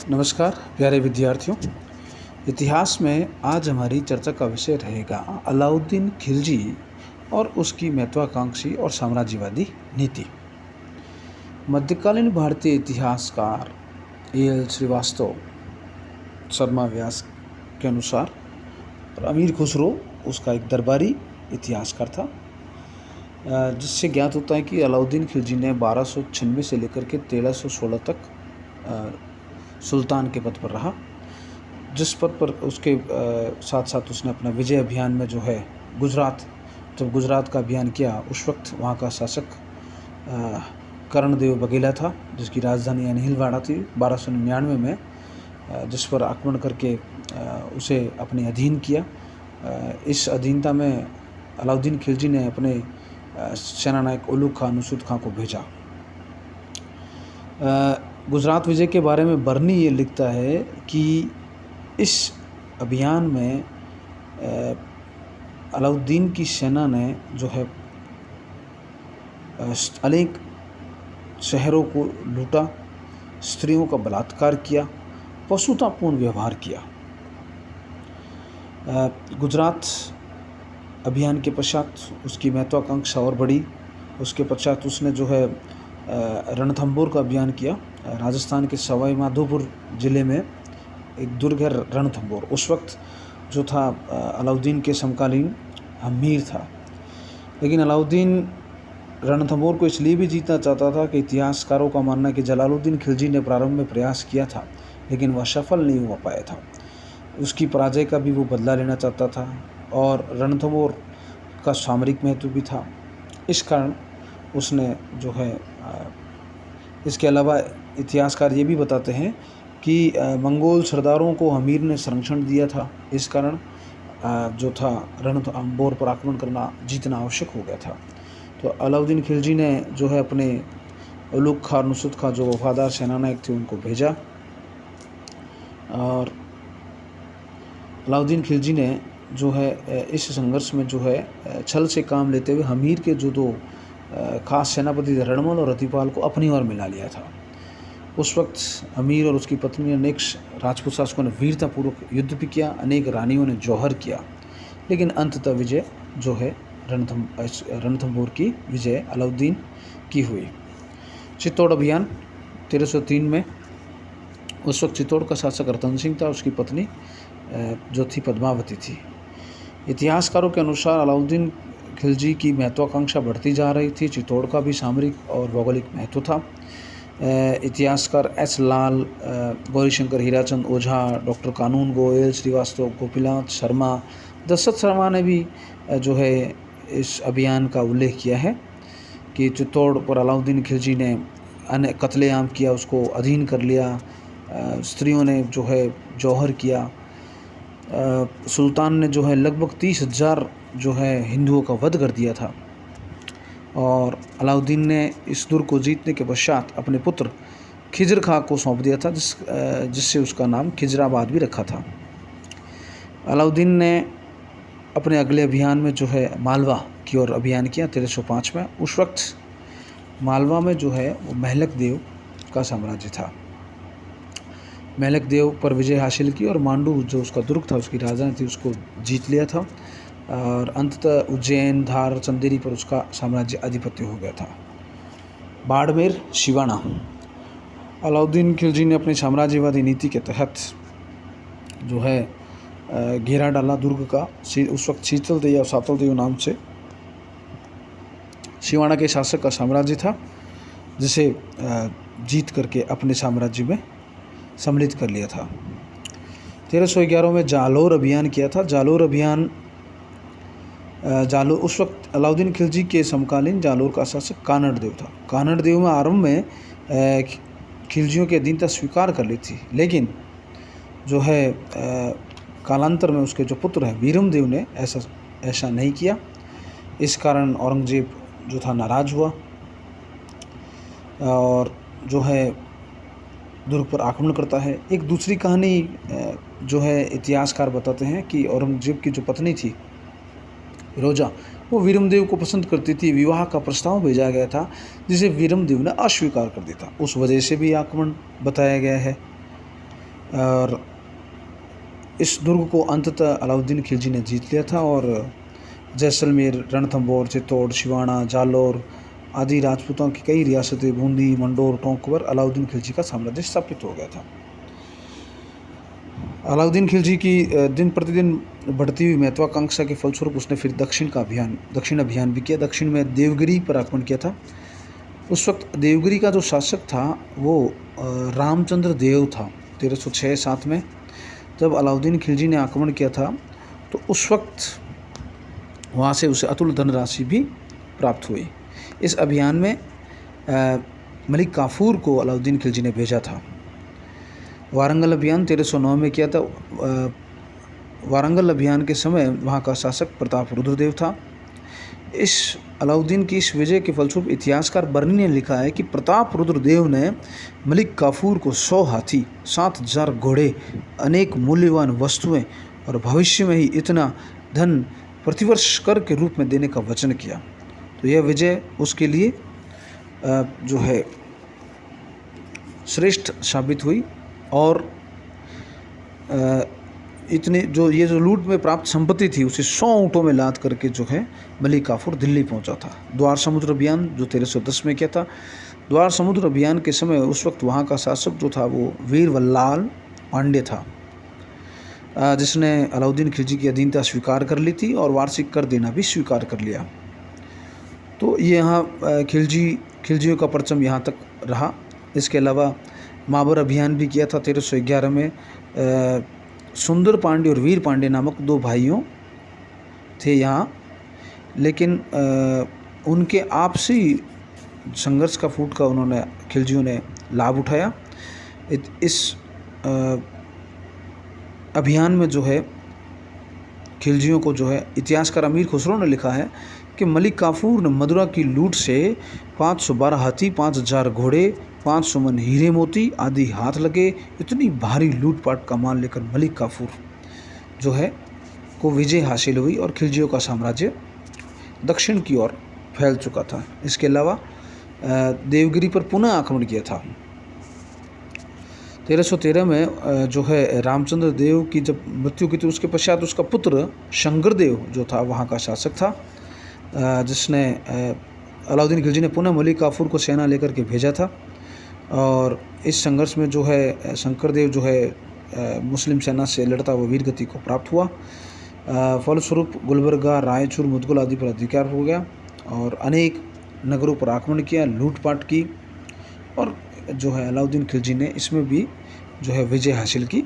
नमस्कार प्यारे विद्यार्थियों। इतिहास में आज हमारी चर्चा का विषय रहेगा अलाउद्दीन खिलजी और उसकी महत्वाकांक्षी और साम्राज्यवादी नीति। मध्यकालीन भारतीय इतिहासकार एल श्रीवास्तव शर्मा व्यास के अनुसार अमीर खुसरो उसका एक दरबारी इतिहासकार था, जिससे ज्ञात होता है कि अलाउद्दीन खिलजी ने 1296 से लेकर के 1316 तक सुल्तान के पद पर रहा। जिस पद पर उसके साथ साथ उसने अपना विजय अभियान में जो है जब गुजरात का अभियान किया, उस वक्त वहाँ का शासक कर्णदेव बघेला था, जिसकी राजधानी यानी हिलवाड़ा थी 1299 में, जिस पर आक्रमण करके उसे अपने अधीन किया। इस अधीनता में अलाउद्दीन खिलजी ने अपने सेनानायक उलुग खां नुसरत खां को भेजा। गुजरात विजय के बारे में बर्नी ये लिखता है कि इस अभियान में अलाउद्दीन की सेना ने जो है अनेक शहरों को लूटा, स्त्रियों का बलात्कार किया, पशुतापूर्ण व्यवहार किया। गुजरात अभियान के पश्चात उसकी महत्वाकांक्षा और बढ़ी। उसके पश्चात उसने जो है रणथंभौर का अभियान किया। राजस्थान के सवाई माधोपुर ज़िले में एक दुर्ग है रणथंभौर। उस वक्त जो था अलाउद्दीन के समकालीन अमीर था, लेकिन अलाउद्दीन रणथंभौर को इसलिए भी जीतना चाहता था कि इतिहासकारों का मानना है कि जलालुद्दीन खिलजी ने प्रारंभ में प्रयास किया था, लेकिन वह सफल नहीं हो पाया था। उसकी पराजय का भी वो बदला लेना चाहता था और रणथंभौर का सामरिक महत्व भी था। इस कारण उसने जो है इसके अलावा इतिहासकार ये भी बताते हैं कि मंगोल सरदारों को अमीर ने संरक्षण दिया था। इस कारण जो था रणथंभौर पर आक्रमण करना जीतना आवश्यक हो गया था। तो अलाउद्दीन खिलजी ने जो है अपने उलुग खां नुसरत खां जो वफादार सेनानायक थे उनको भेजा, और अलाउद्दीन खिलजी ने जो है इस संघर्ष में जो है छल से काम लेते हुए हमीर के जो दो खास सेनापति थे रणमल और रतिपाल को अपनी ओर मिला लिया था। उस वक्त अमीर और उसकी पत्नी ने अनेक राजपूत शासकों ने वीरतापूर्वक युद्ध भी किया, अनेक रानियों ने जौहर किया, लेकिन अंततः विजय जो है रणथंभौर की विजय अलाउद्दीन की हुई। चित्तौड़ अभियान 1303 में उस वक्त चित्तौड़ का शासक रतन सिंह था, उसकी पत्नी जो थी पद्मावती थी। इतिहासकारों के अनुसार अलाउद्दीन खिलजी की महत्वाकांक्षा बढ़ती जा रही थी। चित्तौड़ का भी सामरिक और भौगोलिक महत्व था। इतिहासकार एस लाल, गौरीशंकर हीराचंद ओझा, डॉक्टर कानून गोयल, श्रीवास्तव, गोपीनाथ शर्मा, दशरथ शर्मा ने भी जो है इस अभियान का उल्लेख किया है कि चित्तौड़ पर अलाउद्दीन खिलजी ने अनेक कत्लेआम किया, उसको अधीन कर लिया, स्त्रियों ने जो है जौहर किया। सुल्तान ने जो है लगभग 30,000 जो है हिंदुओं का वध कर दिया था, और अलाउद्दीन ने इस दुर्ग को जीतने के पश्चात अपने पुत्र खिजर खां को सौंप दिया था, जिससे उसका नाम खिजराबाद भी रखा था। अलाउद्दीन ने अपने अगले अभियान में जो है मालवा की ओर अभियान किया 1305 में। उस वक्त मालवा में जो है वो महलक देव का साम्राज्य था। महलक देव पर विजय हासिल की और मांडू जो उसका दुर्ग था, उसकी राजधानी थी, उसको जीत लिया था, और अंततः उज्जैन, धार, चंदेरी पर उसका साम्राज्य आधिपत्य हो गया था। बाड़मेर, सिवाना। अलाउद्दीन खिलजी ने अपनी साम्राज्यवादी नीति के तहत जो है घेरा डाला दुर्ग का। उस वक्त शीतल देव या सातल देव नाम से सिवाना के शासक का साम्राज्य था, जिसे जीत करके अपने साम्राज्य में सम्मिलित कर लिया था। 1311 में जालोर अभियान किया था। जालोर अभियान उस वक्त अलाउद्दीन खिलजी के समकालीन जालोर का शासक कानड़ देव था। कानड़ देव में आरंभ में खिलजियों की अधीनता स्वीकार कर ली थी, लेकिन जो है कालांतर में उसके जो पुत्र हैं वीरम देव ने ऐसा नहीं किया। इस कारण औरंगजेब जो था नाराज हुआ और जो है दुर्ग पर आक्रमण करता है। एक दूसरी कहानी जो है इतिहासकार बताते हैं कि औरंगजेब की जो पत्नी थी फिरोजा, वो वीरमदेव को पसंद करती थी। विवाह का प्रस्ताव भेजा गया था, जिसे वीरमदेव ने अस्वीकार कर दिया था। उस वजह से भी आक्रमण बताया गया है। और इस दुर्ग को अंततः अलाउद्दीन खिलजी ने जीत लिया था और जैसलमेर, रणथंभौर, चित्तौड़, सिवाना, जालौर आदि राजपूतों की कई रियासतें, बूंदी, मंडोर, टोंक पर अलाउद्दीन खिलजी का साम्राज्य स्थापित हो गया था। अलाउद्दीन खिलजी की दिन प्रतिदिन बढ़ती हुई महत्वाकांक्षा के फलस्वरूप उसने फिर दक्षिण अभियान भी किया। दक्षिण में देवगिरी पर आक्रमण किया था। उस वक्त देवगिरी का जो शासक था वो रामचंद्र देव था। 1306-7 में जब अलाउद्दीन खिलजी ने आक्रमण किया था तो उस वक्त वहाँ से उसे अतुल धनराशि भी प्राप्त हुई। इस अभियान में मलिक काफूर को अलाउद्दीन खिलजी ने भेजा था। वारंगल अभियान 1309 में किया था। वारंगल अभियान के समय वहाँ का शासक प्रताप रुद्रदेव था। इस अलाउद्दीन की इस विजय के फलस्वरूप इतिहासकार बर्नी ने लिखा है कि प्रताप रुद्रदेव ने मलिक काफूर को 100 हाथी, 7000 घोड़े, अनेक मूल्यवान वस्तुएं और भविष्य में ही इतना धन प्रतिवर्ष कर के रूप में देने का वचन किया। तो यह विजय उसके लिए जो है श्रेष्ठ साबित हुई और इतने जो लूट में प्राप्त संपत्ति थी उसे 100 ऊँटों में लाद करके जो है मलिक काफूर दिल्ली पहुंचा था। द्वार समुद्र अभियान जो 1310 में किया था। द्वार समुद्र अभियान के समय उस वक्त वहाँ का शासक जो था वो वीर वल्लाल पांडे था, जिसने अलाउद्दीन खिलजी की अधीनता स्वीकार कर ली थी और वार्षिक कर देना भी स्वीकार कर लिया। तो ये यहाँ खिलजियों का परचम यहाँ तक रहा। इसके अलावा माबर अभियान भी किया था 1311 में। सुंदर पांडे और वीर पांडे नामक 2 भाइयों थे यहाँ, लेकिन उनके आपसी संघर्ष का फूट का खिलजियों ने लाभ उठाया। इस अभियान में जो है खिलजियों को जो है इतिहासकार अमीर खुसरो ने लिखा है कि मलिक काफूर ने मदुरा की लूट से 512 हाथी, 5000 घोड़े, 500 मन हीरे मोती आदि हाथ लगे। इतनी भारी लूटपाट का माल लेकर मलिक काफूर जो है को विजय हासिल हुई और खिलजियों का साम्राज्य दक्षिण की ओर फैल चुका था। इसके अलावा देवगिरी पर पुनः आक्रमण किया था। 1313 में जो है रामचंद्र देव की जब मृत्यु की थी उसके पश्चात उसका पुत्र शंकरदेव जो था वहाँ का शासक था, जिसने अलाउद्दीन खिलजी ने पुनः मलिक काफूर को सेना लेकर के भेजा था और इस संघर्ष में जो है शंकरदेव जो है मुस्लिम सेना से लड़ता हुआ वीर गति को प्राप्त हुआ। फलस्वरूप गुलबर्गा, रायचूर, मुदगल आदि पर अधिकार हो गया और अनेक नगरों पर आक्रमण किया, लूटपाट की और जो है अलाउद्दीन खिलजी ने इसमें भी जो है विजय हासिल की।